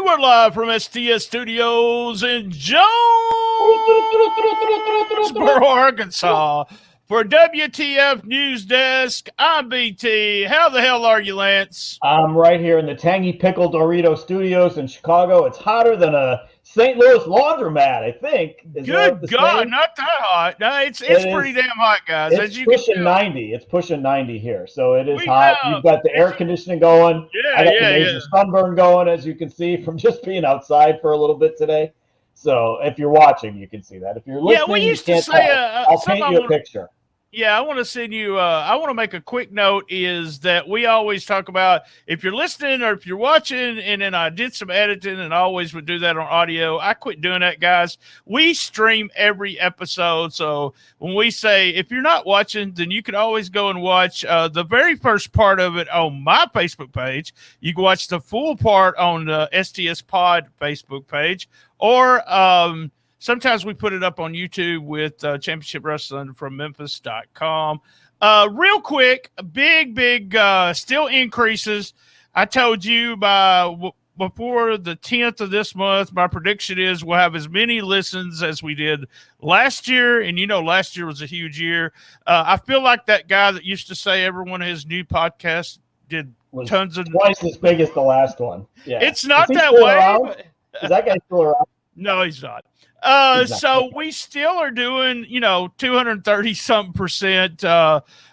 we're live from STS Studios in Jonesboro, Arkansas. For WTF News Desk, I'm BT. How the hell are you, Lance? I'm right here in the Tangy Pickle Dorito Studios in Chicago. It's hotter than a St. Louis laundromat, I think. Good God, not that hot. No, it's pretty damn hot, guys. It's as you pushing can tell. 90. It's pushing 90 here, so it is We hot. have- You've got the air conditioning going. I got the major sunburn going, as you can see from just being outside for a little bit today. So if you're watching, you can see that. If you're listening, we used you can't to say, tell. I'll paint you a picture. Yeah, I want to send you, I want to make a quick note is that we always talk about if you're listening or if you're watching, and then I did some editing and I always would do that on audio. I quit doing that, guys. We stream every episode. So when we say, if you're not watching, then you can always go and watch the very first part of it on my Facebook page. You can watch the full part on the STSPOD Facebook page, or, sometimes we put it up on YouTube with Championship Wrestling from Memphis.com. Real quick, big, still increases. I told you before the 10th of this month, my prediction is we'll have as many listens as we did last year. And, last year was a huge year. I feel like that guy that used to say every one of his new podcasts did tons of... Twice as big as the last one. Yeah. It's not that way. Is that guy still around? No, he's not. So we still are doing, 230 something percent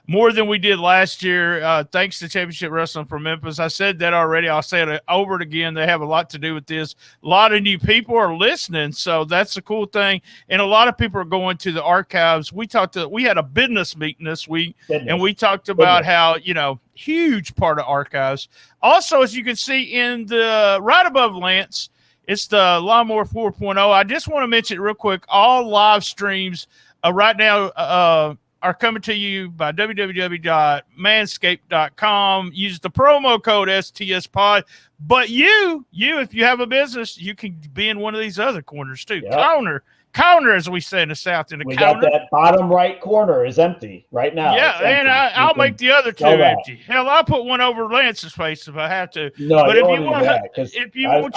more than we did last year. Thanks to Championship Wrestling from Memphis. I said that already. I'll say it over it again. They have a lot to do with this. A lot of new people are listening, so that's a cool thing. And a lot of people are going to the archives. We had a business meeting this week, and we talked about how, huge part of archives. Also, as you can see in the right above Lance, it's the Lawnmower 4.0. I just want to mention real quick, all live streams right now are coming to you by www.manscaped.com. Use the promo code STSPOD. But you, if you have a business, you can be in one of these other corners too. Yep. Counter, as we say in the South, we got that bottom right corner is empty right now. Yeah, and I'll make the other two empty. Hell, I'll put one over Lance's face if I have to. No, but if you want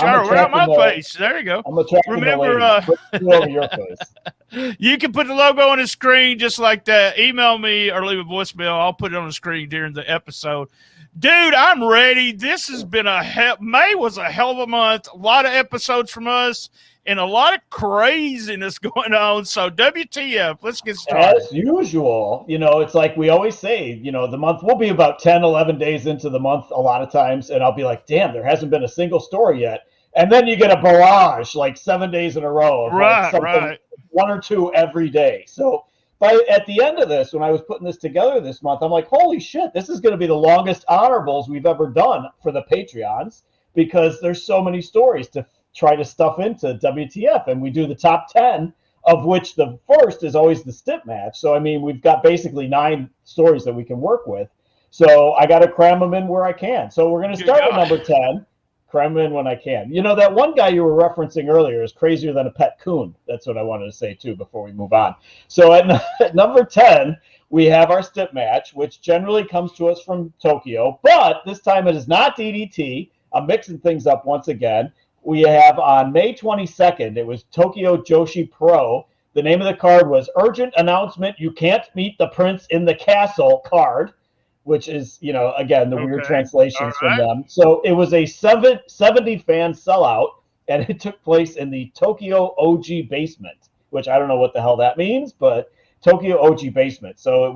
around my face, there you go. I'm remember, put over your face. You can put the logo on the screen just like that. Email me or leave a voicemail. I'll put it on the screen during the episode. Dude, I'm ready. This has been May was a hell of a month. A lot of episodes from us. And a lot of craziness going on. So WTF, let's get started. As usual, it's like we always say, the month will be about 10, 11 days into the month a lot of times. And I'll be like, damn, there hasn't been a single story yet. And then you get a barrage like 7 days in a row. Of right. One or two every day. So at the end of this, when I was putting this together this month, I'm like, holy shit, this is going to be the longest honorables we've ever done for the Patreons because there's so many stories to try to stuff into WTF, and we do the top 10, of which the first is always the stip match. So, we've got basically 9 stories that we can work with. So I got to cram them in where I can. So we're going to start with number 10, cram them in when I can. That one guy you were referencing earlier is crazier than a pet coon. That's what I wanted to say, too, before we move on. So at number 10, we have our stip match, which generally comes to us from Tokyo, but this time it is not DDT. I'm mixing things up once again. We have on May 22nd, it was Tokyo Joshi Pro. The name of the card was Urgent Announcement, You Can't Meet the Prince in the Castle card, which is, again, the weird translations from them. So it was a 70 fan sellout, and it took place in the Tokyo OG basement, which I don't know what the hell that means, but Tokyo OG basement. So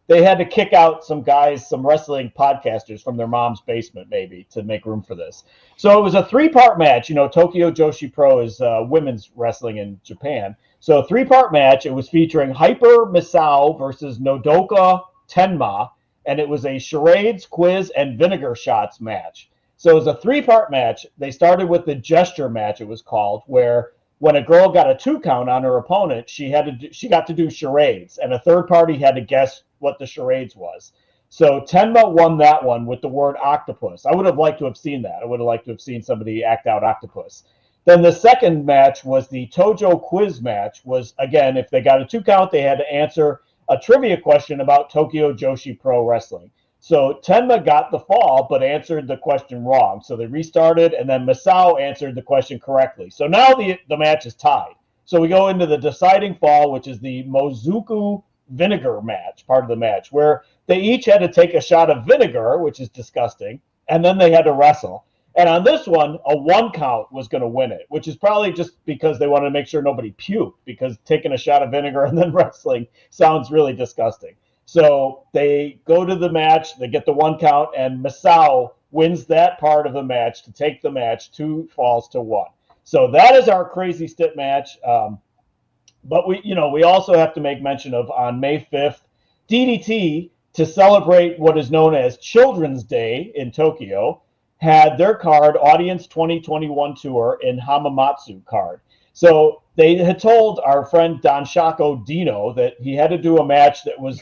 they had to kick out some guys, some wrestling podcasters from their mom's basement, maybe, to make room for this. So it was a 3-part match. Tokyo Joshi Pro is women's wrestling in Japan. So a 3-part match. It was featuring Hyper Misao versus Nodoka Tenma, and it was a charades, quiz, and vinegar shots match. So it was a 3-part match. They started with the gesture match, it was called, where when a girl got a 2 count on her opponent, she got to do charades, and a third party had to guess what the charades was. So Tenma won that one with the word octopus. I would have liked to have seen that. I would have liked to have seen somebody act out octopus. Then the second match was the Tojo quiz match. Was, again, if they got a 2 count, they had to answer a trivia question about Tokyo Joshi Pro Wrestling. So Tenma got the fall, but answered the question wrong. So they restarted, and then Masao answered the question correctly. So now the match is tied. So we go into the deciding fall, which is the Mozuku vinegar match, part of the match, where they each had to take a shot of vinegar, which is disgusting, and then they had to wrestle. And on this one, a 1 count was going to win it, which is probably just because they wanted to make sure nobody puked, because taking a shot of vinegar and then wrestling sounds really disgusting. So they go to the match, they get the 1 count, and Masao wins that part of the match to take the match 2 falls to 1. So that is our crazy stip match. But we also have to make mention of, on May 5th, DDT, to celebrate what is known as Children's Day in Tokyo, had their card Audience 2021 Tour in Hamamatsu card. So they had told our friend Don Shako Dino that he had to do a match that was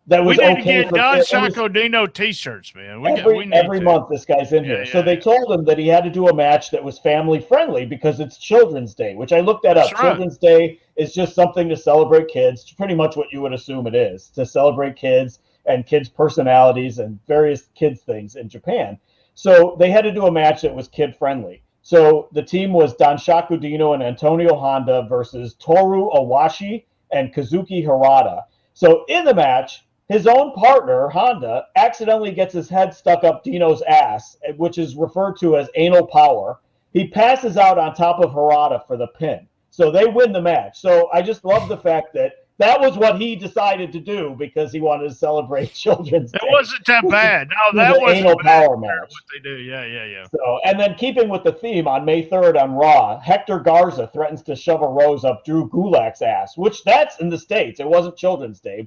we need okay. To get Don Shako Dino T-shirts, man. Every month this guy's in here. So they told him that he had to do a match that was family friendly because it's Children's Day, which I looked that up. Right. Children's Day is just something to celebrate kids. It's pretty much what you would assume it is, to celebrate kids and kids' personalities and various kids things in Japan. So they had to do a match that was kid friendly. So the team was Don Shakudino and Antonio Honda versus Toru Owashi and Kazuki Harada. So in the match, his own partner, Honda, accidentally gets his head stuck up Dino's ass, which is referred to as anal power. He passes out on top of Harada for the pin. So they win the match. So I just love the fact that was what he decided to do because he wanted to celebrate Children's Day. It wasn't that bad. No, that was anal power match. What they do, yeah. So, and then keeping with the theme, on May 3rd on Raw, Hector Garza threatens to shove a rose up Drew Gulak's ass, which that's in the States. It wasn't Children's Day,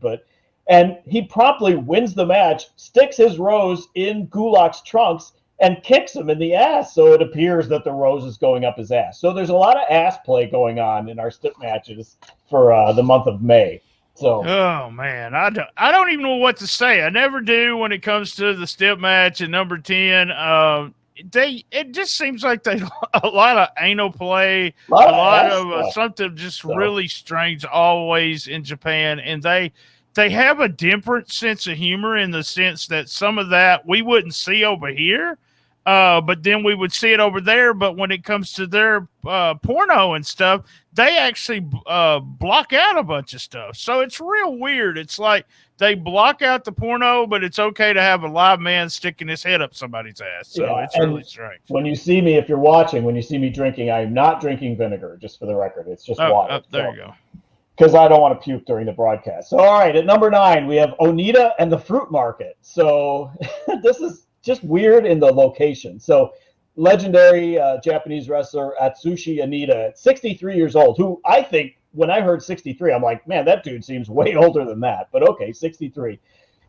and he promptly wins the match, sticks his rose in Gulak's trunks, and kicks him in the ass. So it appears that the rose is going up his ass. So there's a lot of ass play going on in our stip matches for the month of May. So, oh man, I don't even know what to say. I never do when it comes to the stip match at number 10. It just seems like a lot of anal play, a lot of something just really strange always in Japan, and they have a different sense of humor in the sense that some of that we wouldn't see over here. But then we would see it over there. But when it comes to their porno and stuff, they actually block out a bunch of stuff. So it's real weird. It's like they block out the porno, but it's okay to have a live man sticking his head up somebody's ass. So it's really strange. When you see me, if you're watching, when you see me drinking, I'm not drinking vinegar, just for the record. It's just water. There you go. Because I don't want to puke during the broadcast. So, all right, at number 9, we have Onita and the Fruit Market. So this is just weird in the location. So legendary Japanese wrestler Atsushi Onita, 63 years old, who I think when I heard 63, I'm like, man, that dude seems way older than that. But okay, 63.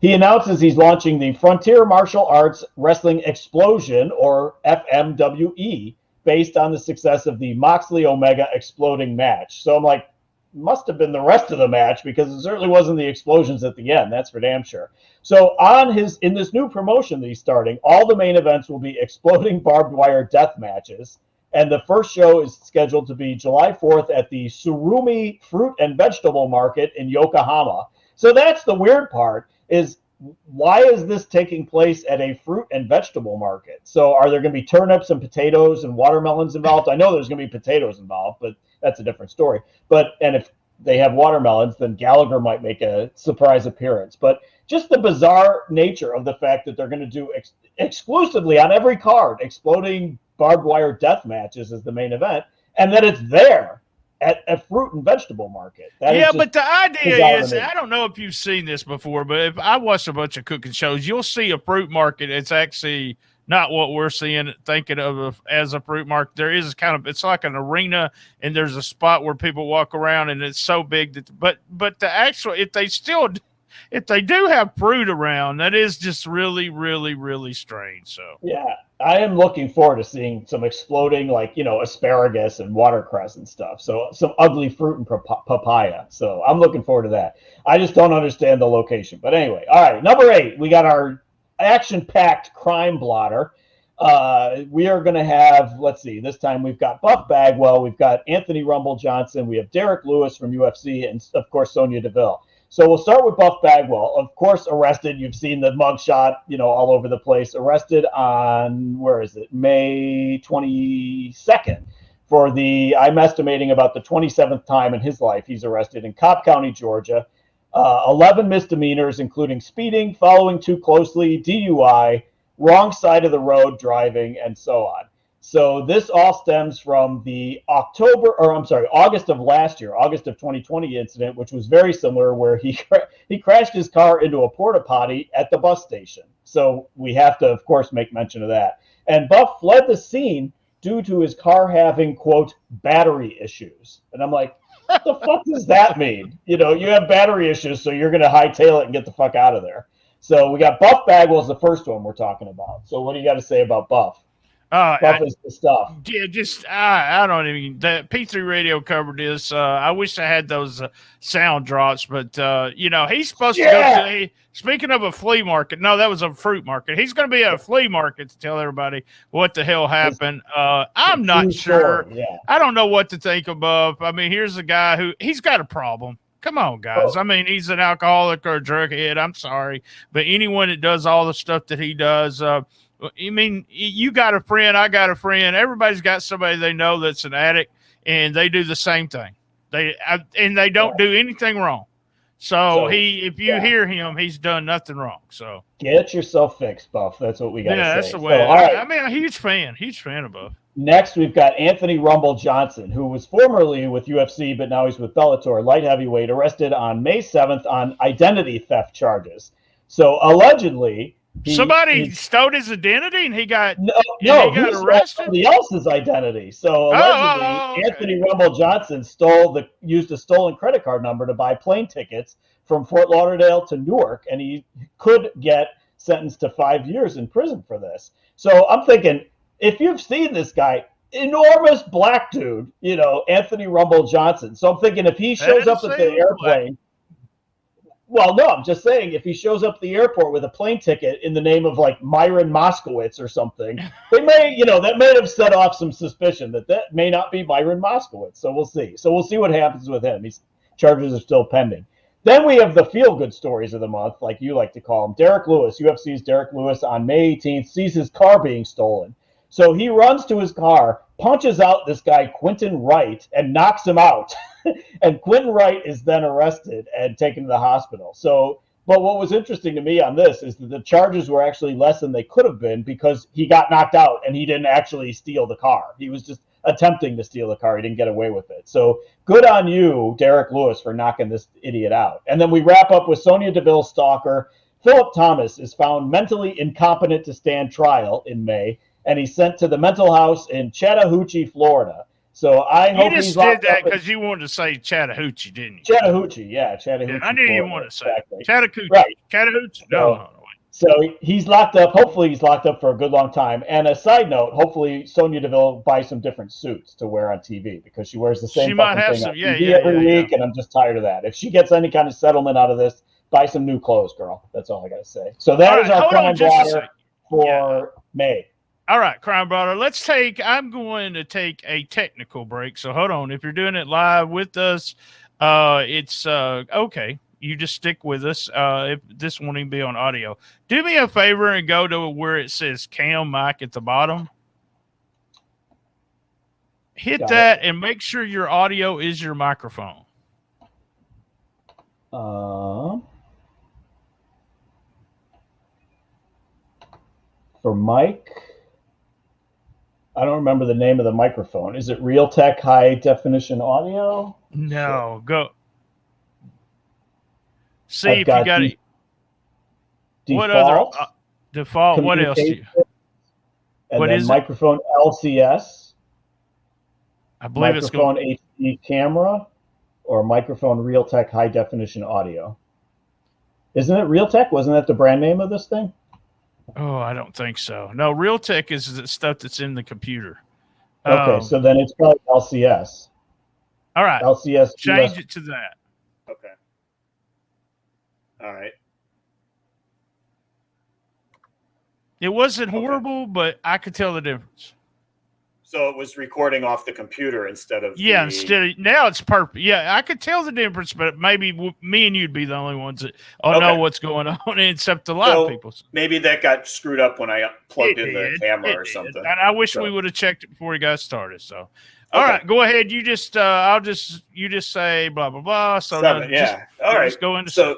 He announces he's launching the Frontier Martial Arts Wrestling Explosion, or FMWE, based on the success of the Moxley Omega Exploding match. So I'm like, must have been the rest of the match, because it certainly wasn't the explosions at the end. That's for damn sure. So in this new promotion that he's starting, all the main events will be exploding barbed wire death matches. And the first show is scheduled to be July 4th at the Surumi Fruit and Vegetable Market in Yokohama. So that's the weird part, is why is this taking place at a fruit and vegetable market? So are there going to be turnips and potatoes and watermelons involved? I know there's going to be potatoes involved, but that's a different story. And if they have watermelons, then Gallagher might make a surprise appearance. But just the bizarre nature of the fact that they're going to do exclusively on every card exploding barbed wire death matches as the main event, and that it's there at a fruit and vegetable market. But the idea is, I don't know if you've seen this before, but if I watch a bunch of cooking shows, you'll see a fruit market. It's actually not what we're thinking of as a fruit market. There is it's like an arena, and there's a spot where people walk around, and it's so big that, but the actual, if they do have fruit around, that is just really, really, really strange. So yeah, I am looking forward to seeing some exploding, asparagus and watercress and stuff. So some ugly fruit and papaya. So I'm looking forward to that. I just don't understand the location. But anyway, all right, number 8, we got our action-packed crime blotter. We are going to have, let's see, this time we've got Buff Bagwell, we've got Anthony Rumble Johnson, we have Derek Lewis from UFC, and of course Sonya Deville. So we'll start with Buff Bagwell. Of course, arrested. You've seen the mugshot, all over the place. Arrested on, where is it? May 22nd for I'm estimating about the 27th time in his life he's arrested in Cobb County, Georgia. 11 misdemeanors, including speeding, following too closely, DUI, wrong side of the road driving, and so on. So this all stems from the August of last year, August of 2020 incident, which was very similar, where he crashed his car into a porta potty at the bus station. So we have to, of course, make mention of that. And Buff fled the scene due to his car having, quote, battery issues. And I'm like, what the fuck does that mean? You have battery issues, so you're going to hightail it and get the fuck out of there. So we got Buff Bagwell's the first one we're talking about. So what do you got to say about Buff? Buff is the stuff. Yeah, I don't even. That P3 Radio covered this. I wish I had those sound drops, but he's supposed to go to. Speaking of a flea market, no, that was a fruit market. He's going to be at a flea market to tell everybody what the hell happened. I'm not sure. Yeah. I don't know what to think of Buff. I mean, here's a guy he's got a problem. Come on, guys. I mean, he's an alcoholic or a drug head. I'm sorry, but anyone that does all the stuff that he does. I mean, you got a friend, I got a friend. Everybody's got somebody they know that's an addict, and they do the same thing. They don't do anything wrong. So if you hear him, he's done nothing wrong. So get yourself fixed, Buff. That's what we got to say. Yeah, that's the way. All right. I mean, a huge fan of Buff. Next, we've got Anthony Rumble Johnson, who was formerly with UFC, but now he's with Bellator, light heavyweight, arrested on May 7th on identity theft charges. So allegedly, somebody stole his identity and he got he arrested. Somebody else's identity. So allegedly, Anthony Rumble Johnson used a stolen credit card number to buy plane tickets from Fort Lauderdale to Newark, and he could get sentenced to 5 years in prison for this. So I'm thinking, if you've seen this guy, enormous black dude, Anthony Rumble Johnson. So I'm thinking, if he shows up at the airplane. Well, no, I'm just saying, if he shows up at the airport with a plane ticket in the name of like Myron Moskowitz or something, they may, that may have set off some suspicion that may not be Myron Moskowitz. So we'll see. So we'll see what happens with him. Charges are still pending. Then we have the feel-good stories of the month, like you like to call them. Derek Lewis, UFC's Derek Lewis, on May 18th, sees his car being stolen. So he runs to his car, punches out this guy, Quentin Wright, and knocks him out. And Quentin Wright is then arrested and taken to the hospital. But what was interesting to me on this is that the charges were actually less than they could have been, because he got knocked out and he didn't actually steal the car. He was just attempting to steal the car. He didn't get away with it. So good on you, Derek Lewis, for knocking this idiot out. And then we wrap up with Sonia Deville's stalker. Philip Thomas is found mentally incompetent to stand trial in May, and he's sent to the mental house in Chattahoochee, Florida. So I hope he's did that because you wanted to say Chattahoochee, didn't you? Chattahoochee, yeah, Chattahoochee. Yeah, I knew you wanted to say exactly. Chattahoochee. Right. Chattahoochee. No. So he's locked up. Hopefully, he's locked up for a good long time. And a side note: hopefully, Sonya Deville buys some different suits to wear on TV, because she wears the same fucking thing on TV every week, and I'm just tired of that. If she gets any kind of settlement out of this, buy some new clothes, girl. That's all I got to say. So that is our crime blotter for May. All right, crime blotter. I'm going to take a technical break. So hold on. If you're doing it live with us, it's okay. You just stick with us. If this won't even be on audio, do me a favor and go to where it says Cam Mic at the bottom. Hit that and make sure your audio is your microphone. For Mike, I don't remember the name of the microphone. Is it Realtek High Definition Audio? No, go. See if you got it. What other default? What else? And what then is microphone it? LCS. I believe it's microphone HD camera, or microphone Realtek High Definition Audio. Isn't it Realtek? Wasn't that the brand name of this thing? Oh, I don't think so. No, Realtek is the stuff that's in the computer. Okay, so then it's probably LCS. All right. LCS. Change it to that. Okay. All right. It wasn't horrible, but I could tell the difference. So it was recording off the computer instead of now it's perfect. Yeah, I could tell the difference, but maybe me and you'd be the only ones that know what's going on, except the live people. Maybe that got screwed up when I plugged in the camera or something. And I wish we would have checked it before we got started. So, all right, go ahead. You just you just say blah blah blah. So 7, all right. Just go into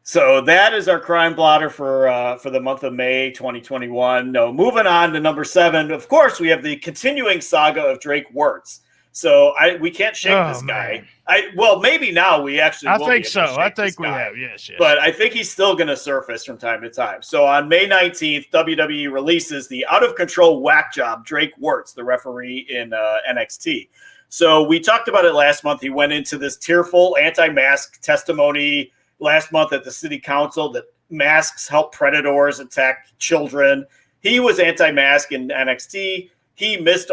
So that is our crime blotter for the month of May 2021. No, moving on to number 7. Of course, we have the continuing saga of Drake Wirtz. So we can't shake this guy. Well, maybe now we actually. I think so. I think we have. Yes. But I think he's still going to surface from time to time. So on May 19th, WWE releases the out of control whack job Drake Wirtz, the referee in NXT. So we talked about it last month. He went into this tearful anti-mask testimony last month at the city council that masks help predators attack children. He was anti-mask in NXT. He missed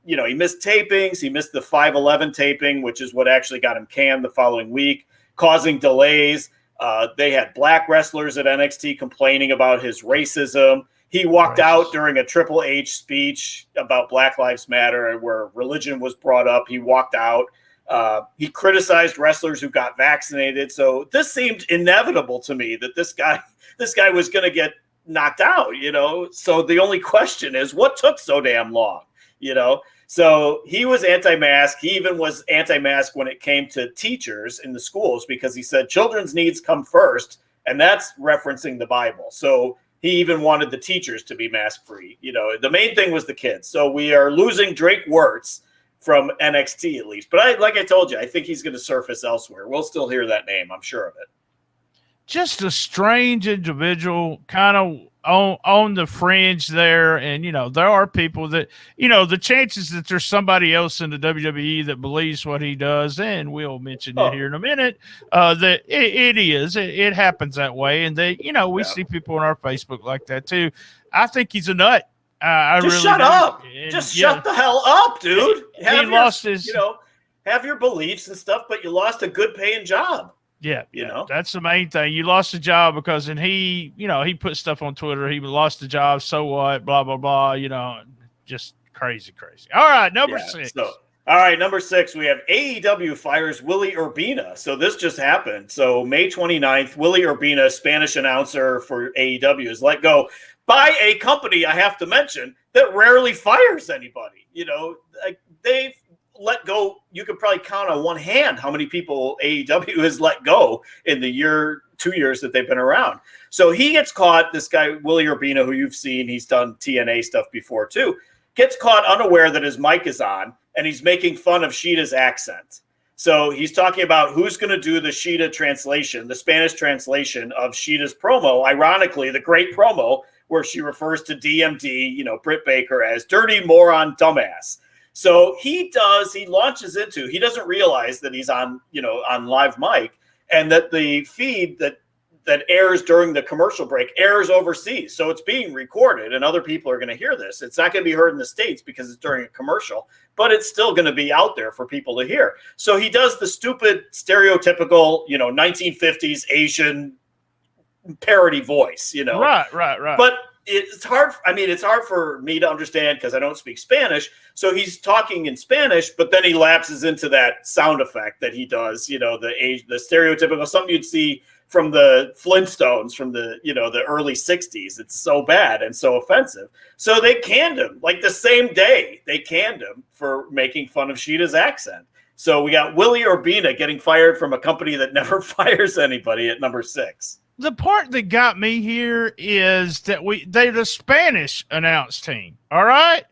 he missed tapings. He missed the 5/11 taping, which is what actually got him canned the following week, causing delays. They had black wrestlers at NXT complaining about his racism. He walked out during a Triple H speech about Black Lives Matter where religion was brought up. He walked out. He criticized wrestlers who got vaccinated. So this seemed inevitable to me that this guy was going to get knocked out, So the only question is what took so damn long, So he was anti-mask. He even was anti-mask when it came to teachers in the schools because he said children's needs come first, and that's referencing the Bible. So he even wanted the teachers to be mask-free. The main thing was the kids. So we are losing Drake Wirtz from NXT at least. But like I told you, I think he's going to surface elsewhere. We'll still hear that name. I'm sure of it. Just a strange individual, kind of on the fringe there. And, there are people that, the chances that there's somebody else in the WWE that believes what he does, and we'll mention it here in a minute, that it happens that way. And we see people on our Facebook like that too. I think he's a nut. Just shut up. Just shut the hell up, dude. Have your beliefs and stuff, but you lost a good paying job. Yeah, that's the main thing. You lost a job because, and he put stuff on Twitter. He lost the job. So what? Blah blah blah. Just crazy. All right, number 6. Number 6. We have AEW fires Willie Urbina. So this just happened. So May 29th, Willie Urbina, Spanish announcer for AEW, is let go by a company, I have to mention, that rarely fires anybody. They've let go. You could probably count on one hand how many people AEW has let go in the 2 years that they've been around. So he gets caught, this guy, Willie Urbina, who you've seen, he's done TNA stuff before too, gets caught unaware that his mic is on, and he's making fun of Sheeta's accent. So he's talking about who's going to do the Sheeta translation, the Spanish translation of Sheeta's promo, ironically, the great promo, where she refers to DMD, Britt Baker, as dirty moron dumbass. So he launches into, he doesn't realize that he's on live mic, and that the feed that airs during the commercial break airs overseas. So it's being recorded and other people are going to hear this. It's not going to be heard in the States because it's during a commercial, but it's still going to be out there for people to hear. So he does the stupid stereotypical, 1950s Asian parody voice, Right. But it's hard. It's hard for me to understand because I don't speak Spanish. So he's talking in Spanish, but then he lapses into that sound effect that he does, the stereotypical, something you'd see from the Flintstones from the early 60s. It's so bad and so offensive. So they canned him like the same day. They canned him for making fun of Sheeta's accent. So we got Willie Urbina getting fired from a company that never fires anybody at number 6. The part that got me here is that they're the Spanish announce team. All right.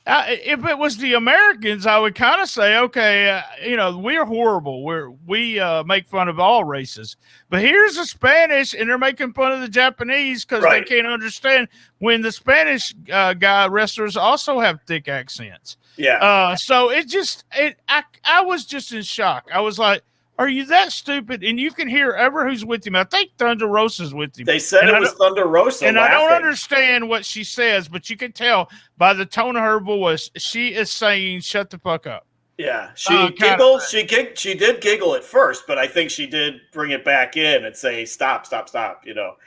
If it was the Americans, I would kind of say, okay, we're horrible. We make fun of all races. But here's the Spanish, and they're making fun of the Japanese because they can't understand when the Spanish wrestlers also have thick accents. Yeah. So I was just in shock. I was like, are you that stupid? And you can hear who's with him. I think Thunder Rosa's with him. They said it was Thunder Rosa. And laughing. I don't understand what she says, but you can tell by the tone of her voice, she is saying, shut the fuck up. Yeah, she giggled. She did giggle at first, but I think she did bring it back in and say, "Stop, stop, stop."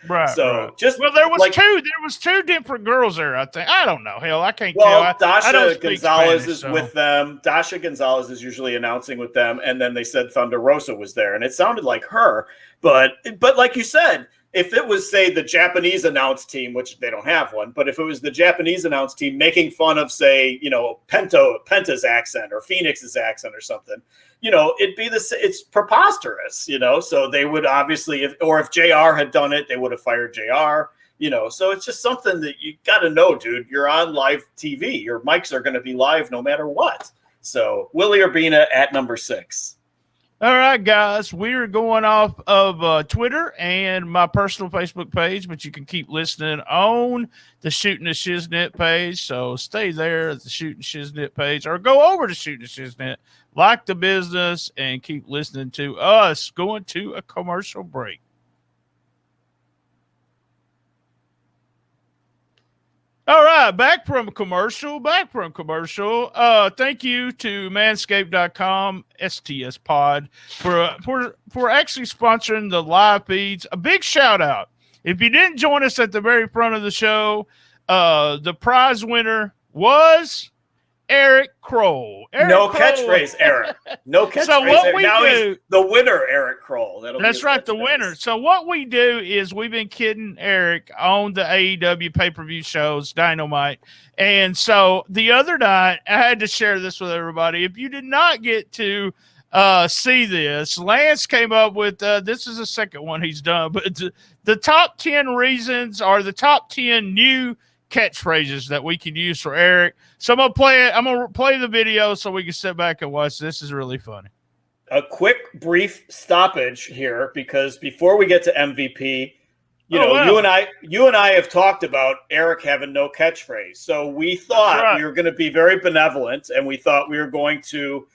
Right. So right. just there was two different girls there. I think. I don't know. Hell, I can't tell. I Dasha don't Gonzalez Spanish, is with them. Dasha Gonzalez is usually announcing with them, and then they said Thunder Rosa was there, and it sounded like her. But like you said, if it was, say, the Japanese announce team, which they don't have one, but if it was the Japanese announce team making fun of, say, Penta's accent or Phoenix's accent or something, it'd be it's preposterous, So they would obviously, if JR had done it, they would have fired JR, So it's just something that you got to know, dude. You're on live TV. Your mics are going to be live no matter what. So Willie Urbina at number 6. All right, guys, we're going off of Twitter and my personal Facebook page, but you can keep listening on the Shooting the Shiznit page. So stay there at the Shooting Shiznit page or go over to Shooting the Shiznit, like the business, and keep listening to us going to a commercial break. All right, back from commercial. Thank you to manscaped.com, STSPOD, for actually sponsoring the live feeds. A big shout out. If you didn't join us at the very front of the show, the prize winner was Eric Kroll. Catchphrase, Eric. No catchphrase. So what we now do, he's the winner, Eric Kroll. That's right, the winner. So what we do is we've been kidding Eric on the AEW pay-per-view shows, Dynamite. And so the other night, I had to share this with everybody. If you did not get to see this, Lance came up with, this is the second one he's done, but the top 10 reasons or the top 10 new catchphrases that we can use for Eric. So I'm gonna play the video so we can sit back and watch. This is really funny. A quick brief stoppage here, because before we get to MVP, you and I have talked about Eric having no catchphrase. So we thought we were going to be very benevolent, and we thought we were going to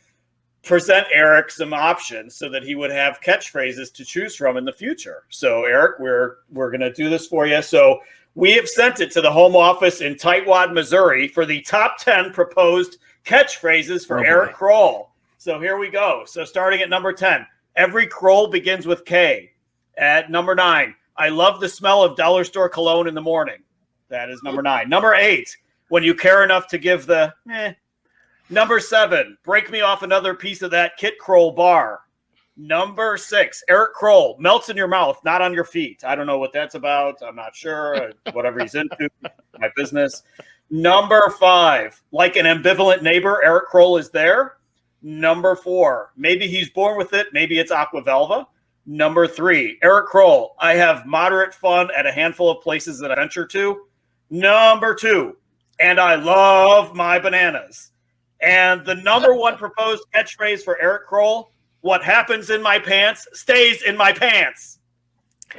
present Eric some options so that he would have catchphrases to choose from in the future. So Eric, we're going to do this for you. So we have sent it to the home office in Tightwad, Missouri for the top 10 proposed catchphrases for Eric Kroll. So here we go. So starting at number 10, every Kroll begins with K. At number 9, I love the smell of dollar store cologne in the morning. That is number 9. Number 8, when you care enough to give the Number 7, break me off another piece of that Kit Kroll bar. Number 6, Eric Kroll, melts in your mouth, not on your feet. I don't know what that's about. I'm not sure. Whatever he's into, my business. Number 5, like an ambivalent neighbor, Eric Kroll is there. Number 4, maybe he's born with it. Maybe it's Aquavelva. Number 3, Eric Kroll, I have moderate fun at a handful of places that I venture to. Number 2, and I love my bananas. And the number 1 proposed catchphrase for Eric Kroll, what happens in my pants stays in my pants.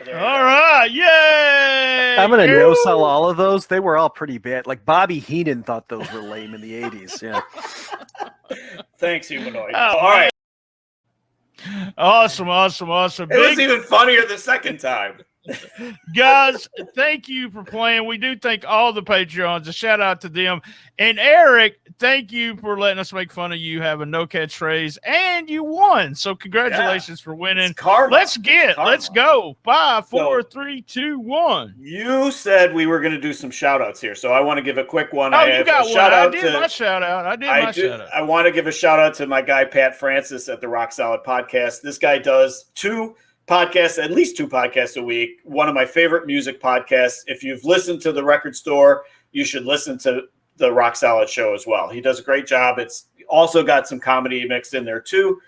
So all right, yay! I'm going to no-sell all of those. They were all pretty bad. Like Bobby Heenan thought those were lame in the 80s. Yeah. Thanks, Humanoid. All right. Awesome. It was even funnier the second time. Guys, thank you for playing. We do thank all the Patreons. A shout out to them. And Eric, thank you for letting us make fun of you having no catchphrase, and you won. So congratulations for winning. Let's go. 5, 4, 3, 2, 1. You said we were going to do some shout outs here, so I want to give a quick one. Oh, you got one. I did my shout out. I want to give a shout out to my guy Pat Francis at the Rock Solid Podcast. This guy does at least two podcasts a week. One of my favorite music podcasts. If you've listened to The Record Store, you should listen to the Rock Solid Show as well. He does a great job. It's also got some comedy mixed in there too.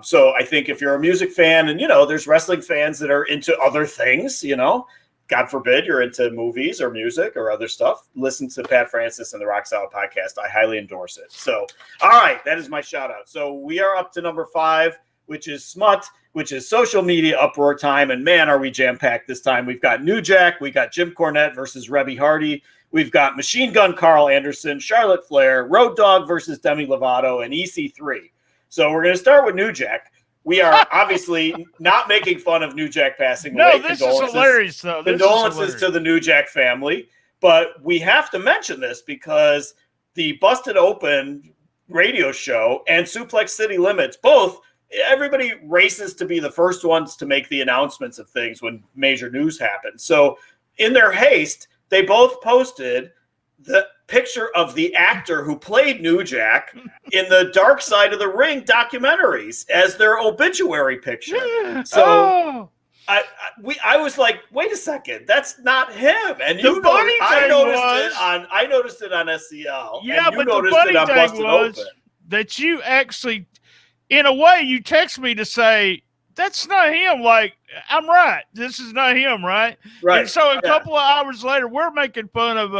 So I think if you're a music fan, and there's wrestling fans that are into other things, God forbid you're into movies or music or other stuff, listen to Pat Francis and the Rock Solid Podcast. I highly endorse it. So, all right, that is my shout out. So we are up to number 5, which is Smut, which is social media uproar time. And man, are we jam-packed this time. We've got New Jack. We got Jim Cornette versus Rebby Hardy. We've got Machine Gun Carl Anderson, Charlotte Flair, Road Dogg versus Demi Lovato, and EC3. So we're going to start with New Jack. We are obviously not making fun of New Jack passing away. No, this is hilarious, though. Condolences to the New Jack family. But we have to mention this because the Busted Open radio show and Suplex City Limits, both, everybody races to be the first ones to make the announcements of things when major news happens. So in their haste, they both posted the picture of the actor who played New Jack in the Dark Side of the Ring documentaries as their obituary picture. So I was like, wait a second, that's not him. And I noticed it on SCL. Yeah, and you but noticed the it on funny Busted thing was Open. that you actually, in a way, you text me to say, that's not him. Like, I'm right. This is not him, right? Right. And so a couple of hours later, we're making fun of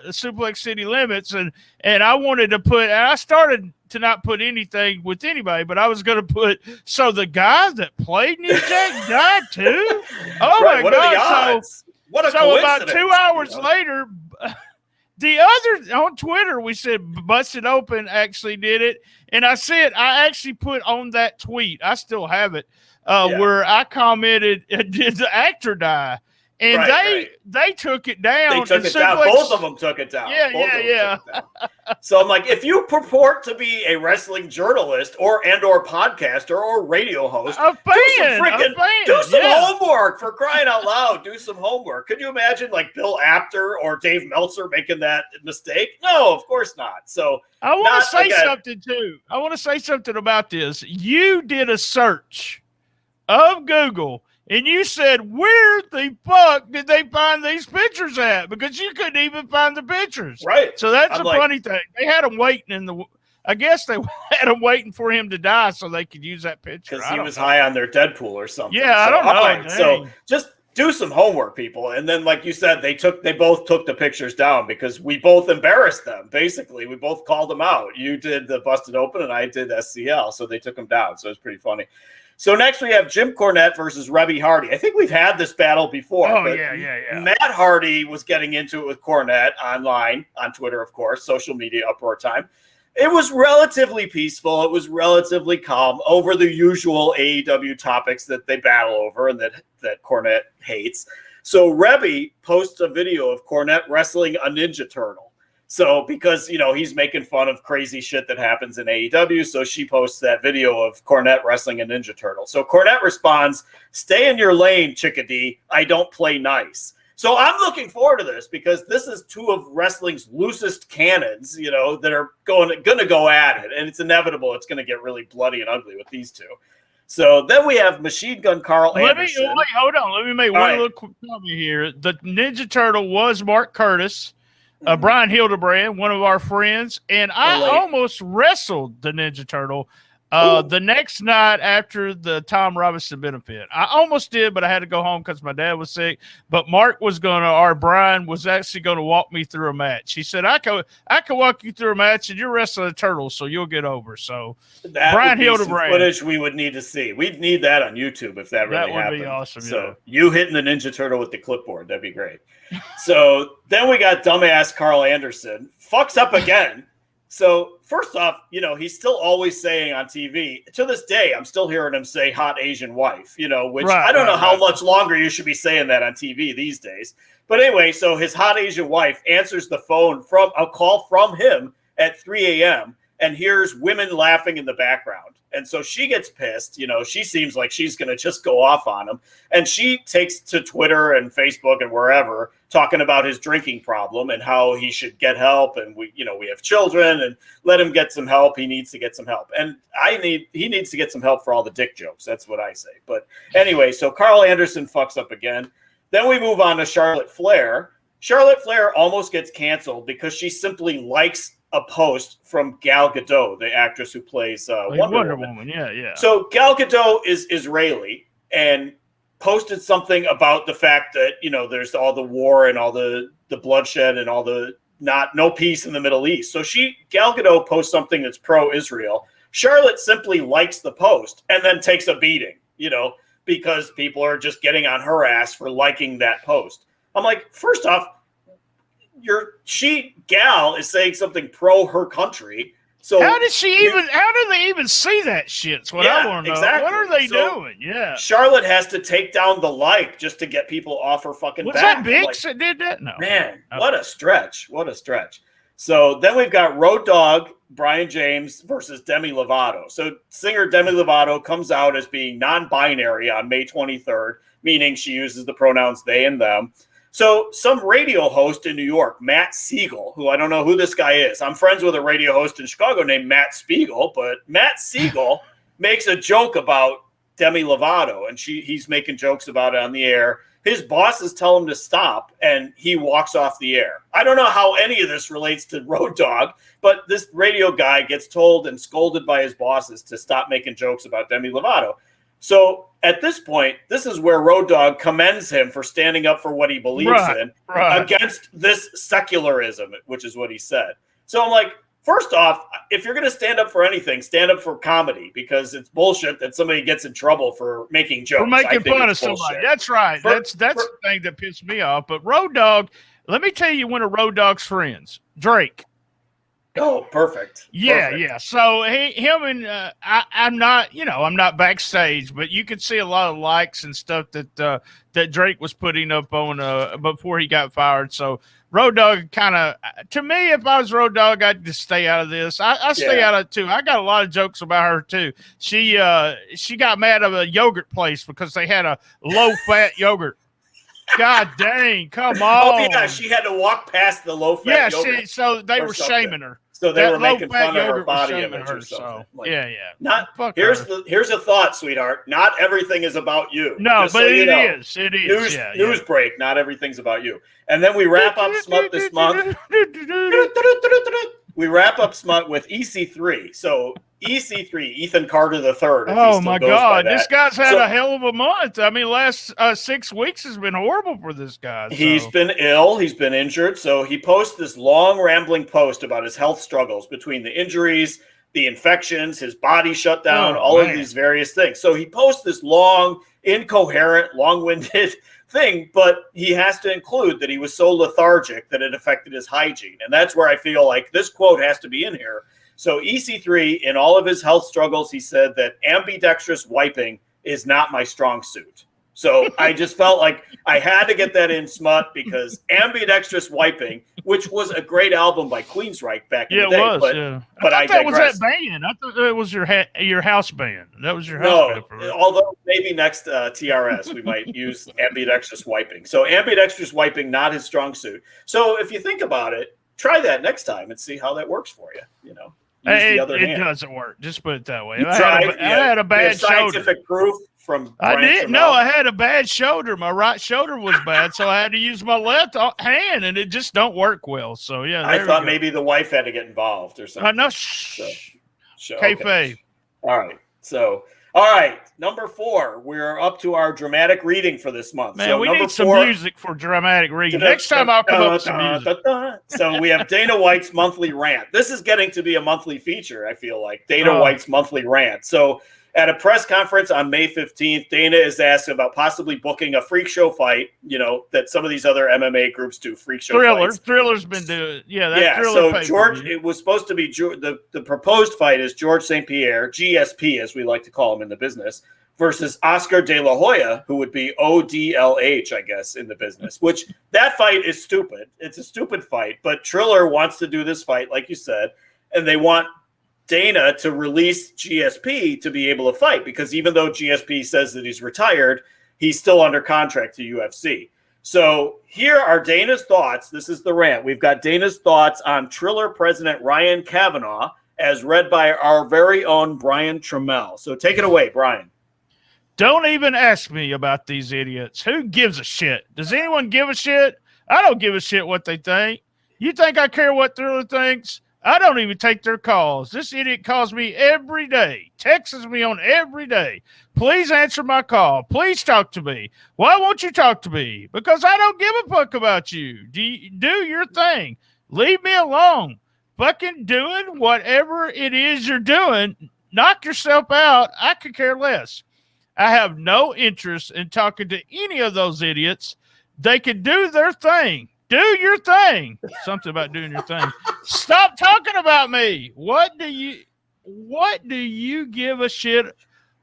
Suplex City Limits, and I wanted to put, and I started to not put anything with anybody, but I was going to put, so the guy that played New Jack died too? Oh, right. my What God. Are the odds? What a so about coincidence, 2 hours later, the other on Twitter, we said Busted Open actually did it. And I actually put on that tweet, I still have it, where I commented, did the actor die? And they took it down. They took it down. Both of them took it down. Yeah. So I'm like, if you purport to be a wrestling journalist or podcaster or radio host, do some homework, for crying out loud. Do some homework. Could you imagine like Bill Apter or Dave Meltzer making that mistake? No, of course not. So I want to say something too. I want to say something about this. You did a search of Google, and you said, where the fuck did they find these pictures at? Because you couldn't even find the pictures. Right. So that's funny thing. They had them waiting I guess they had them waiting for him to die so they could use that picture. Because he was high on their Deadpool or something. Yeah, so, I don't know. Right. So just do some homework, people. And then, like you said, they both took the pictures down because we both embarrassed them. Basically, we both called them out. You did the Busted Open and I did SCL. So they took them down. So it's pretty funny. So next we have Jim Cornette versus Rebby Hardy. I think we've had this battle before. Oh, yeah. Matt Hardy was getting into it with Cornette online, on Twitter, of course, social media uproar time. It was relatively peaceful. It was relatively calm over the usual AEW topics that they battle over and that Cornette hates. So Rebby posts a video of Cornette wrestling a Ninja Turtle. So because, he's making fun of crazy shit that happens in AEW, so she posts that video of Cornette wrestling a Ninja Turtle. So Cornette responds, "Stay in your lane, chickadee. I don't play nice." So I'm looking forward to this because this is two of wrestling's loosest cannons, that are going to go at it. And it's inevitable it's going to get really bloody and ugly with these two. So then we have Machine Gun Carl Anderson. Hold on. Let me make one little quick comment here. The Ninja Turtle was Mark Curtis. Brian Hildebrand, one of our friends, and I almost wrestled the Ninja Turtle the next night after the Tom Robinson benefit. I almost did, but I had to go home because my dad was sick. But Brian was actually going to walk me through a match. He said, I can walk you through a match, and you're wrestling a turtle, so you'll get over. So that Brian would be Hildebrand. Some footage we would need to see. We'd need that on YouTube if that really happened. That would be awesome. So you hitting the Ninja Turtle with the clipboard, that'd be great. So then we got dumbass Carl Anderson. Fucks up again. So first off, he's still always saying on TV, to this day, I'm still hearing him say hot Asian wife, which I don't know how much longer you should be saying that on TV these days. But anyway, so his hot Asian wife answers the phone from a call from him at 3 a.m. and hears women laughing in the background. And so she gets pissed. She seems like she's going to just go off on him. And she takes to Twitter and Facebook and wherever talking about his drinking problem and how he should get help. And we have children and let him get some help. He needs to get some help. And he needs to get some help for all the dick jokes. That's what I say. But anyway, so Carl Anderson fucks up again. Then we move on to Charlotte Flair. Charlotte Flair almost gets canceled because she simply likes a post from Gal Gadot, the actress who plays Wonder Woman. Yeah. So Gal Gadot is Israeli and posted something about the fact that, there's all the war and all the bloodshed and all the no peace in the Middle East. So Gal Gadot posts something that's pro-Israel. Charlotte simply likes the post and then takes a beating, because people are just getting on her ass for liking that post. I'm like, first off, Gal is saying something pro her country. So how do they even see that shit? That's what I want to know. Exactly. What are they doing? Yeah. Charlotte has to take down the like just to get people off her fucking back. Was that Biggs that did that? No. Man, what a stretch. So then we've got Road Dogg, Brian James versus Demi Lovato. So singer Demi Lovato comes out as being non-binary on May 23rd, meaning she uses the pronouns they and them. So some radio host in New York, Matt Siegel, who I don't know who this guy is. I'm friends with a radio host in Chicago named Matt Spiegel, but Matt Siegel makes a joke about Demi Lovato, and he's making jokes about it on the air. His bosses tell him to stop, and he walks off the air. I don't know how any of this relates to Road Dogg, but this radio guy gets told and scolded by his bosses to stop making jokes about Demi Lovato. So at this point, this is where Road Dogg commends him for standing up for what he believes in against this secularism, which is what he said. So I'm like, first off, if you're going to stand up for anything, stand up for comedy, because it's bullshit that somebody gets in trouble for making jokes. For making fun of somebody. That's right. That's the thing that pissed me off. But Road Dogg, let me tell you one of Road Dogg's friends, Drake. Oh, perfect. Yeah, yeah. So him and I'm not backstage, but you could see a lot of likes and stuff that Drake was putting up on before he got fired. So Road Dogg kind of, to me, if I was Road Dogg, I'd just stay out of this. I stay out of it too. I got a lot of jokes about her too. She got mad at a yogurt place because they had a low fat yogurt. God dang, come on. Oh, yeah, she had to walk past the low-fat yogurt. Yeah, so they were shaming her. So they were making fun of her body image or something. So, yeah. Here's a thought, sweetheart. Not everything is about you. No, but it is. It is. News break. Not everything's about you. And then we wrap up Smut this month. We wrap up Smut with EC3. So EC3, Ethan Carter III. Oh my God, this guy's had a hell of a month. I mean, last 6 weeks has been horrible for this guy. So. He's been ill. He's been injured. So he posts this long, rambling post about his health struggles between the injuries, the infections, his body shut down, of these various things. So he posts this long, incoherent, long-winded thing, but he has to include that he was so lethargic that it affected his hygiene. And that's where I feel like this quote has to be in here. So EC3, in all of his health struggles, he said that ambidextrous wiping is not my strong suit. So I just felt like I had to get that in Smut, because ambidextrous wiping, which was a great album by Queensryche back in the day. Yeah, it was. But I that was that band. I thought it was your house band. That was your house band. No, although maybe next TRS we might use ambidextrous wiping. So ambidextrous wiping, not his strong suit. So if you think about it, try that next time and see how that works for you. You know. It doesn't work. Just put it that way. I had a bad scientific shoulder. Proof from I didn't. No, I had a bad shoulder. My right shoulder was bad, so I had to use my left hand, and it just don't work well. So yeah, I thought maybe the wife had to get involved or something. I know. Kayfabe. Okay. All right. So. All right, number 4. We're up to our dramatic reading for this month. Man, so we need some music for dramatic reading. Next time I'll come up with some music. So we have Dana White's monthly rant. This is getting to be a monthly feature, I feel like. Dana White's monthly rant. So at a press conference on May 15th, Dana is asked about possibly booking a freak show fight, that some of these other MMA groups do, freak show fights. Thriller's been doing so George, it was supposed to be the proposed fight is George St. Pierre, GSP as we like to call him in the business, versus Oscar De La Hoya, who would be ODLH, I guess, in the business, which that fight is stupid. It's a stupid fight, but Triller wants to do this fight, like you said, and they want Dana to release GSP to be able to fight, because even though GSP says that he's retired, he's still under contract to UFC. So here are Dana's thoughts. This is the rant. We've got Dana's thoughts on Triller president Ryan Kavanaugh, as read by our very own Brian Tramel. So take it away, Brian. Don't even ask me about these idiots. Who gives a shit? Does anyone give a shit? I don't give a shit what they think. You think I care what Thriller thinks? I don't even take their calls. This idiot calls me every day, texts me on every day. Please answer my call. Please talk to me. Why won't you talk to me? Because I don't give a fuck about you. Do your thing. Leave me alone. Fucking doing whatever it is you're doing. Knock yourself out. I could care less. I have no interest in talking to any of those idiots. They can do their thing. Do your thing. Something about doing your thing. Stop talking about me. What do you give a shit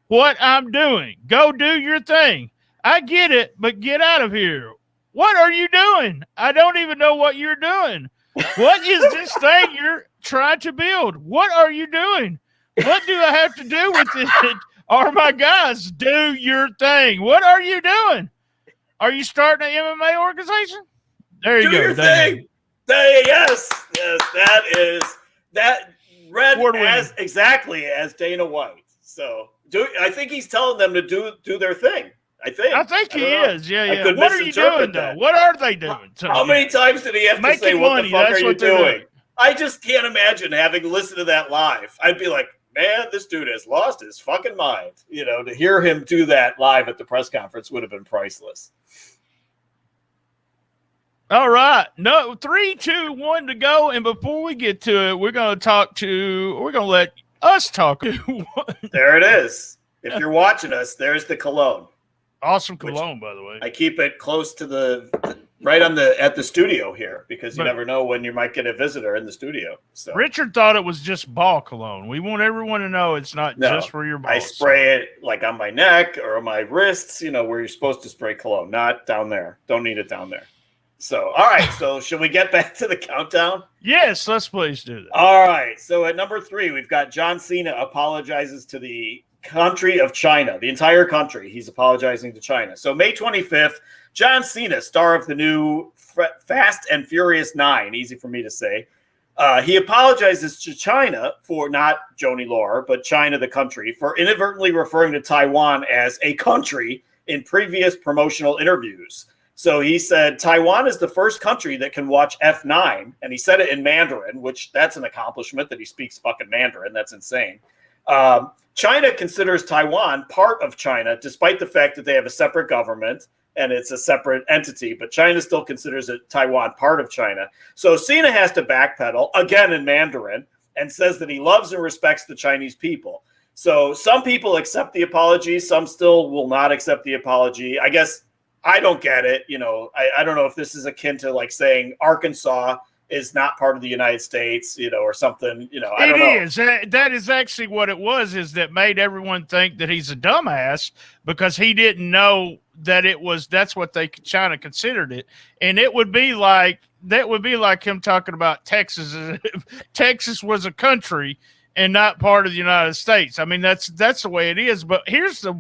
what I'm doing? Go do your thing. I get it, but get out of here. What are you doing? I don't even know what you're doing. What is this thing you're trying to build? What are you doing? What do I have to do with it? Or my guys, do your thing. What are you doing? Are you starting an MMA organization? There you do go. your thing. Yes, that read as exactly as Dana White. So I think he's telling them to do their thing. I think he is. Yeah, I yeah. could What are you doing, though? What are they doing? How many times did he have to say, what the fuck are you doing? I just can't imagine having listened to that live. I'd be like, man, this dude has lost his fucking mind. You know, to hear him do that live at the press conference would have been priceless. All right. No, 3, 2, 1 to go. And before we get to it, we're going to let us talk. There it is. If you're watching us, there's the cologne. Awesome cologne, by the way. I keep it close to at the studio here because you never know when you might get a visitor in the studio. So Richard thought it was just ball cologne. We want everyone to know it's not just for your balls. I spray it like on my neck or on my wrists, where you're supposed to spray cologne, not down there. Don't need it down there. So, all right. So should we get back to the countdown? Yes, let's please do that. All right. So at number 3, we've got John Cena apologizes to the country of China, the entire country. He's apologizing to China. So May 25th, John Cena, star of the new Fast and Furious 9, easy for me to say, he apologizes to China for not Joni Laurer, but China, the country, for inadvertently referring to Taiwan as a country in previous promotional interviews. So he said, Taiwan is the first country that can watch F9. And he said it in Mandarin, which that's an accomplishment that he speaks fucking Mandarin. That's insane. China considers Taiwan part of China, despite the fact that they have a separate government and it's a separate entity. But China still considers Taiwan part of China. So Cena has to backpedal, again in Mandarin, and says that he loves and respects the Chinese people. So some people accept the apology. Some still will not accept the apology. I guess I don't get it. I don't know if this is akin to like saying Arkansas is not part of the United States, or something, I don't know. It is. That is actually what it was, is that made everyone think that he's a dumbass because he didn't know that that's what China considered it. And that would be like him talking about Texas. If Texas was a country and not part of the United States. I mean, that's the way it is. But here's the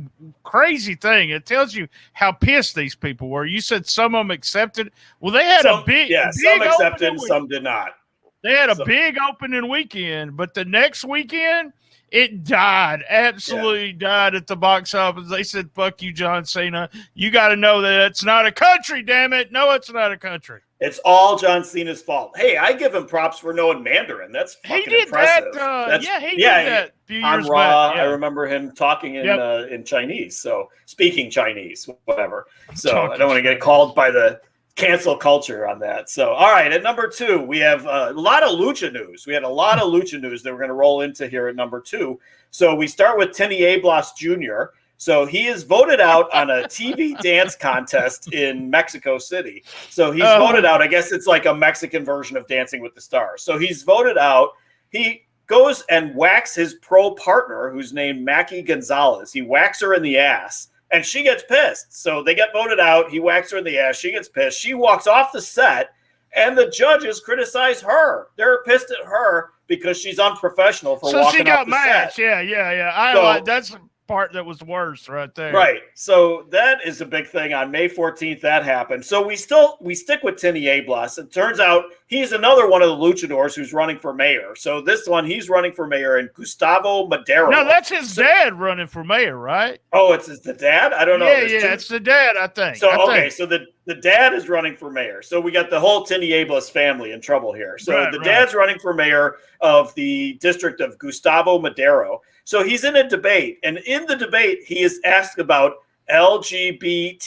crazy thing. It tells you how pissed these people were. You said some of them accepted. Well, they had some accepted and some did not. They had a big opening weekend, but the next weekend, it died. Absolutely died at the box office. They said, fuck you, John Cena. You got to know that it's not a country, damn it. No, it's not a country. It's all John Cena's fault. Hey, I give him props for knowing Mandarin. That's fucking impressive. He did that a few years Raw, back. Yeah. I remember him talking in Chinese, so speaking Chinese, whatever. So I don't want to get called by the cancel culture on that. So, all right, at number 2, we have a lot of lucha news. We had a lot of lucha news that we're going to roll into here at number 2. So we start with Tenny Ablas Jr., So he is voted out on a TV dance contest in Mexico City. So he's voted out. I guess it's like a Mexican version of Dancing with the Stars. So he's voted out. He goes and whacks his pro partner, who's named Mackie Gonzalez. He whacks her in the ass, and she gets pissed. So they get voted out. He whacks her in the ass. She gets pissed. She walks off the set, and the judges criticize her. They're pissed at her because she's unprofessional for walking off the set. So she got mad. Yeah. That's the part that was worse right there. Right. So that is a big thing. On May 14th, that happened. So we stick with Tenny Ablas. It turns out he's another one of the luchadors who's running for mayor. So this one, he's running for mayor, and Gustavo Madero. No, that's his dad running for mayor, right? Oh, it's the dad? I don't know. Yeah, it's the dad, I think. So, so the dad is running for mayor. So we got the whole Tenny Ablas family in trouble here. So dad's running for mayor of the district of Gustavo Madero. So he's in a debate, and in the debate, he is asked about LGBTQIQ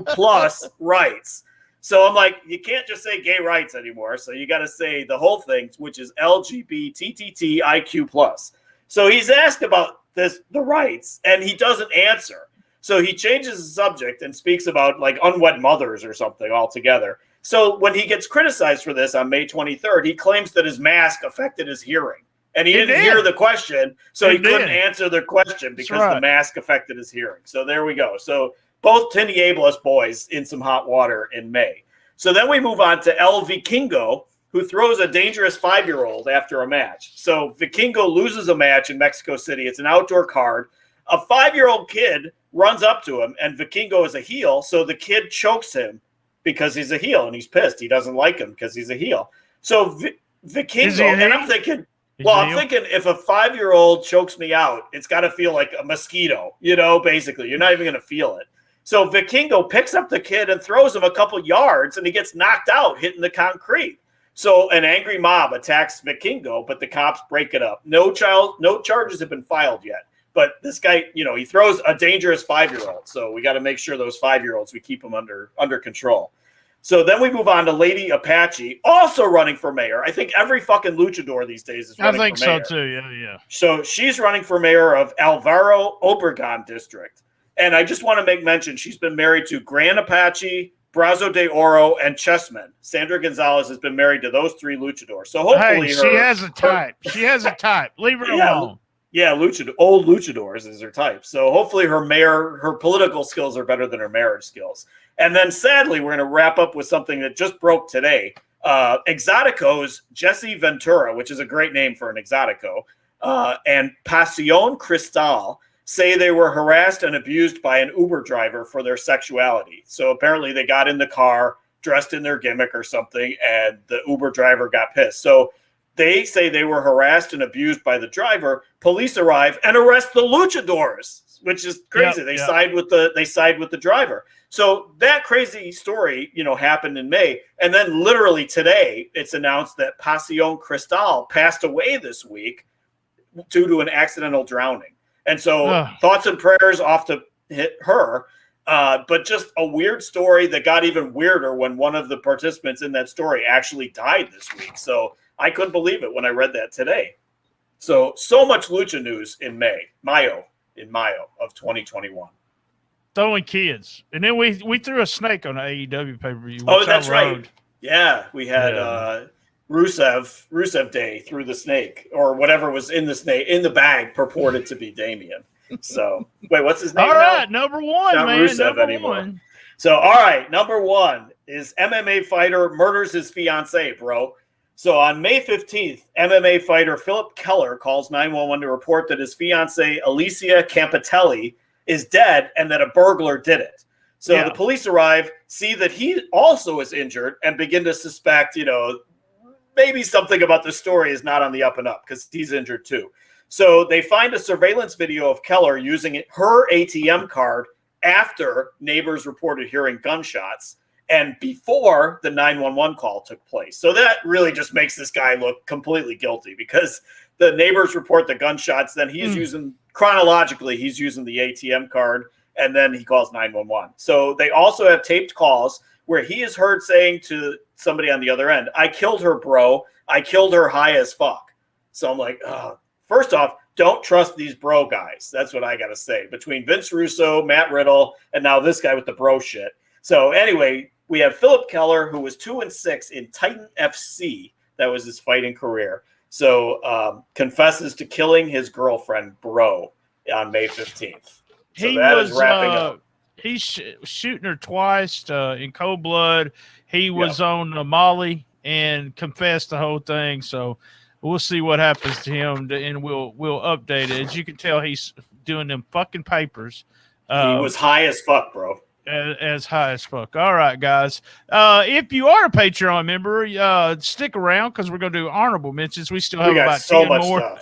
plus rights. So I'm like, you can't just say gay rights anymore. So you got to say the whole thing, which is LGBTQIQ plus. So he's asked about the rights, and he doesn't answer. So he changes the subject and speaks about like unwed mothers or something altogether. So when he gets criticized for this on May 23rd, he claims that his mask affected his hearing. And he didn't hear the question, so he couldn't answer the question because the mask affected his hearing. So there we go. So both Tenny Ablas boys in some hot water in May. So then we move on to El Vikingo, who throws a dangerous 5-year-old after a match. So Vikingo loses a match in Mexico City. It's an outdoor card. A 5-year-old kid runs up to him, and Vikingo is a heel, so the kid chokes him because he's a heel, and he's pissed. He doesn't like him because he's a heel. So Vikingo, and I'm thinking, if a 5-year-old chokes me out, it's got to feel like a mosquito, basically. You're not even going to feel it. So Vikingo picks up the kid and throws him a couple yards, and he gets knocked out, hitting the concrete. So an angry mob attacks Vikingo, but the cops break it up. No charges have been filed yet. But this guy, he throws a dangerous 5-year-old. So we got to make sure those 5-year-olds, we keep them under control. So then we move on to Lady Apache, also running for mayor. I think every fucking luchador these days is running for mayor. I think so too, yeah. So she's running for mayor of Alvaro Obregon district. And I just want to make mention, she's been married to Gran Apache, Brazo de Oro, and Chessman. Sandra Gonzalez has been married to those 3 luchadors. So hopefully she has a type. She has a type. Leave her alone. Yeah, old luchadors is her type. So hopefully her political skills are better than her marriage skills. And then sadly, we're going to wrap up with something that just broke today. Exotico's Jesse Ventura, which is a great name for an Exotico, and Pasión Cristal say they were harassed and abused by an Uber driver for their sexuality. So apparently they got in the car dressed in their gimmick or something, and the Uber driver got pissed. So they say they were harassed and abused by the driver. Police arrive and arrest the luchadors, which is crazy. They side with the driver. So that crazy story, happened in May. And then literally today, it's announced that Pasión Cristal passed away this week due to an accidental drowning. And so thoughts and prayers off to hit her. But just a weird story that got even weirder when one of the participants in that story actually died this week. So I couldn't believe it when I read that today. So much lucha news in Mayo of 2021. Throwing kids. And then we threw a snake on the AEW pay-per-view. Oh, that's right. Yeah, we had Rusev Day through the snake, or whatever was in the snake, in the bag, purported to be Damien. So, wait, what's his name? All right, number one, not man. Rusev number anymore. One. So, all right, number one is MMA fighter murders his fiancée, bro. So on May 15th, MMA fighter Philip Keller calls 911 to report that his fiancée, Alicia Campitelli, is dead and that a burglar did it. So the police arrive, see that he also is injured, and begin to suspect, maybe something about the story is not on the up and up because he's injured too. So they find a surveillance video of Keller using her ATM card after neighbors reported hearing gunshots and before the 911 call took place. So that really just makes this guy look completely guilty because the neighbors report the gunshots, then he's using the ATM card, and then he calls 911. So they also have taped calls where he is heard saying to somebody on the other end, "I killed her, bro. I killed her high as fuck." So I'm like, first off, don't trust these bro guys. That's what I got to say. Between Vince Russo, Matt Riddle, and now this guy with the bro shit. So anyway, we have Philip Keller, who was 2-6 in Titan FC. That was his fighting career. So confesses to killing his girlfriend, bro, on May 15th. So he that was is wrapping up. He's shooting her twice in cold blood. He was on Molly and confessed the whole thing. So we'll see what happens to him, and we'll update it. As you can tell, he's doing them fucking papers. He was high as fuck, bro. As high as fuck. All right, guys. If you are a Patreon member, stick around because we're going to do honorable mentions. We still have about 10 more.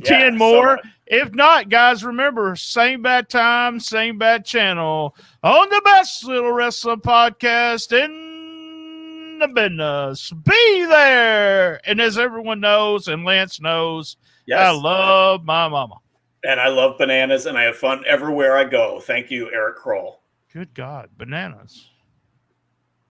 10 more. If not, guys, remember, same bad time, same bad channel on the best little wrestling podcast in the business. Be there. And as everyone knows, and Lance knows, I love my mama. And I love bananas, and I have fun everywhere I go. Thank you, Eric Kroll. Good God, bananas.